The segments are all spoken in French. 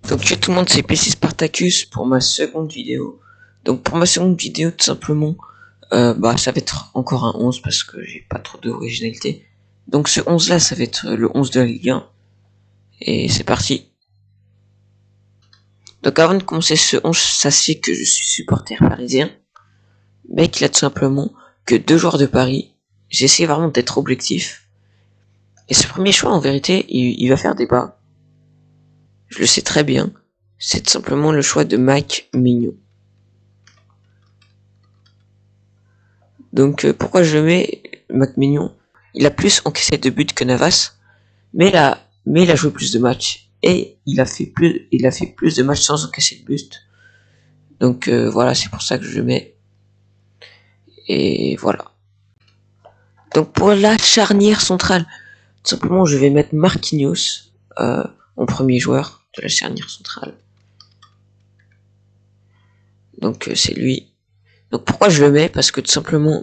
Donc tout le monde, c'est PC Spartacus pour ma seconde vidéo. Donc pour ma seconde vidéo, tout simplement, ça va être encore un 11 parce que j'ai pas trop d'originalité. Donc ce 11 là, ça va être le 11 de la Ligue 1. Et c'est parti. Donc avant de commencer ce 11, sachez que je suis supporter parisien. Mais qu'il a tout simplement que 2 joueurs de Paris. J'ai essayé vraiment d'être objectif. Et ce premier choix, en vérité, il va faire débat. Je le sais très bien. C'est tout simplement le choix de Mike Maignan. Donc pourquoi je mets Mike Maignan? Il a plus encaissé de buts que Navas, mais il a joué plus de matchs et il a fait plus de matchs sans encaisser de buts. Donc voilà, c'est pour ça que je le mets. Et voilà. Donc pour la charnière centrale, tout simplement je vais mettre Marquinhos en premier joueur de la charnière centrale. Donc c'est lui. Donc pourquoi je le mets? Parce que tout simplement,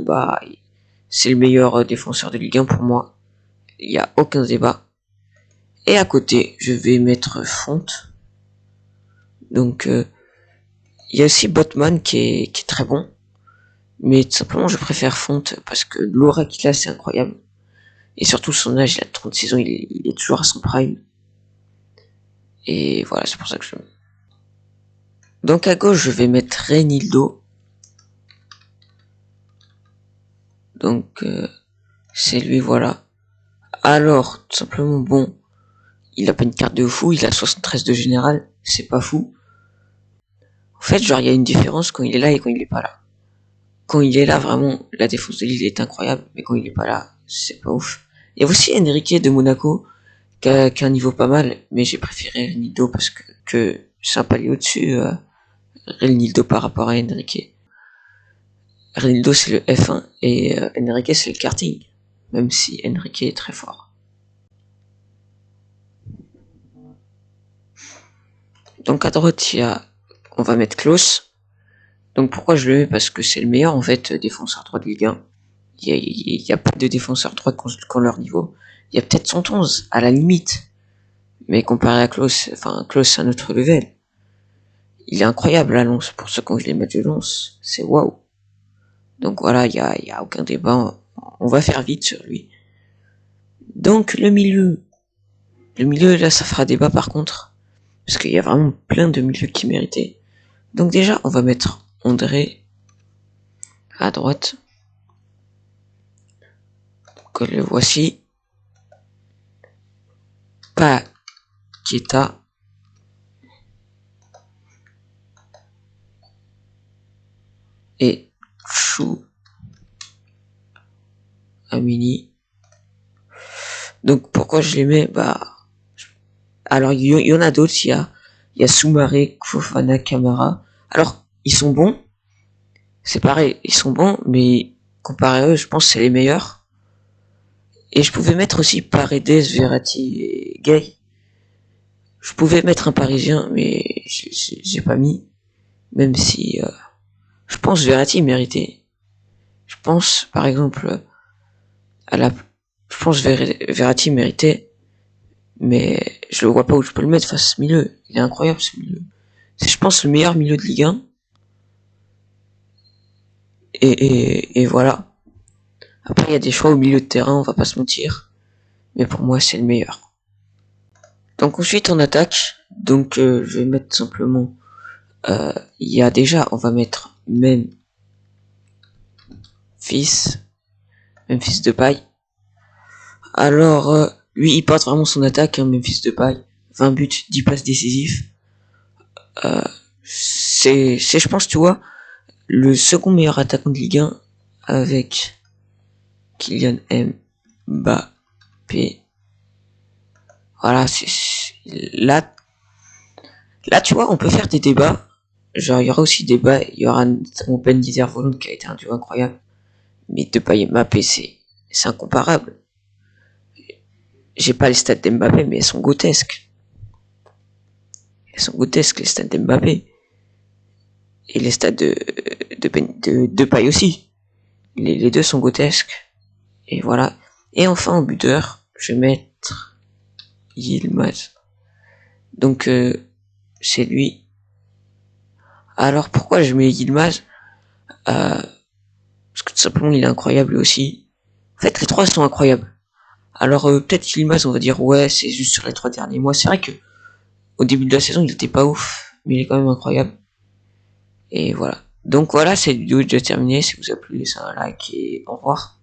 c'est le meilleur défenseur de Ligue 1 pour moi. Il n'y a aucun débat. Et à côté, je vais mettre Fonte. Donc il y a aussi Botman qui est très bon. Mais tout simplement, je préfère Fonte parce que l'aura qu'il a, c'est incroyable. Et surtout, son âge, il a 36 ans, il est toujours à son prime. Et voilà, c'est pour ça que je le mets. Donc à gauche, je vais mettre Reinildo. Donc c'est lui, voilà. Alors, tout simplement, bon, il a pas une carte de fou, il a 73 de général, c'est pas fou. En fait, genre, il y a une différence quand il est là et quand il est pas là. Quand il est là, vraiment, la défense de l'île est incroyable, mais quand il est pas là, c'est pas ouf. Il y a aussi Enrique de Monaco, qui a un niveau pas mal, mais j'ai préféré Renildo parce que c'est un palier au-dessus, Renildo par rapport à Enrique. Renildo c'est le F1 et Enrique c'est le karting, même si Enrique est très fort. Donc à droite, on va mettre Klaus. Donc pourquoi je le mets? Parce que c'est le meilleur en fait défenseur droit de Ligue 1. Il y a pas de défenseur droit quand leur niveau. Il y a peut-être 111 à la limite. Mais comparé à Klaus, Klaus c'est un autre level. Il est incroyable à Lens. Pour ceux qui ont vu les matchs de Lens, c'est waouh. Donc voilà, il y a aucun débat. On va faire vite sur lui. Donc le milieu là ça fera débat par contre. Parce qu'il y a vraiment plein de milieux qui méritaient. Donc déjà on va mettre André à droite. Donc le voici. Paqueta. Et Chou Amini. Donc pourquoi je les mets? Alors il y en a d'autres, il y a Soumaré, Fofana, Camara. Alors ils sont bons, c'est pareil, ils sont bons, mais comparé à eux, je pense que c'est les meilleurs. Et je pouvais mettre aussi Paredes, Verratti et Gay. Je pouvais mettre un Parisien, mais j'ai pas mis, même si je pense Verratti méritait. Je pense par exemple à la, je pense Verratti méritait. Mais je le vois pas où je peux le mettre face à ce milieu. Il est incroyable ce milieu. C'est je pense le meilleur milieu de Ligue 1. Et voilà. Après il y a des choix au milieu de terrain, on va pas se mentir. Mais pour moi c'est le meilleur. Donc ensuite on attaque. Donc je vais mettre simplement. Il y a déjà, on va mettre Memphis de paille. Alors lui il porte vraiment son attaque, hein, Memphis de paille. 20 buts, 10 passes décisives. C'est je pense tu vois le second meilleur attaquant de Ligue 1 avec Kylian Mbappé. Voilà, là, tu vois, on peut faire des débats. Genre, il y aura aussi des débats. Il y aura notamment Ben Yedder Volante qui a été un duo incroyable. Mais Depay et Mbappé, c'est incomparable. J'ai pas les stats d'Mbappé, mais elles sont grotesques. Elles sont grotesques, les stats d'Mbappé. Et les stats de Depay aussi. Les deux sont grotesques. Et voilà. Et enfin, en buteur, je vais mettre Yilmaz. Donc, c'est lui. Alors pourquoi je mets Yilmaz? Parce que tout simplement il est incroyable lui aussi. En fait les trois sont incroyables. Alors peut-être Yilmaz on va dire ouais c'est juste sur les 3 derniers mois. C'est vrai que au début de la saison il était pas ouf, mais il est quand même incroyable. Et voilà. Donc voilà, cette vidéo est déjà terminée. Si vous a plu, laissez un like et au revoir.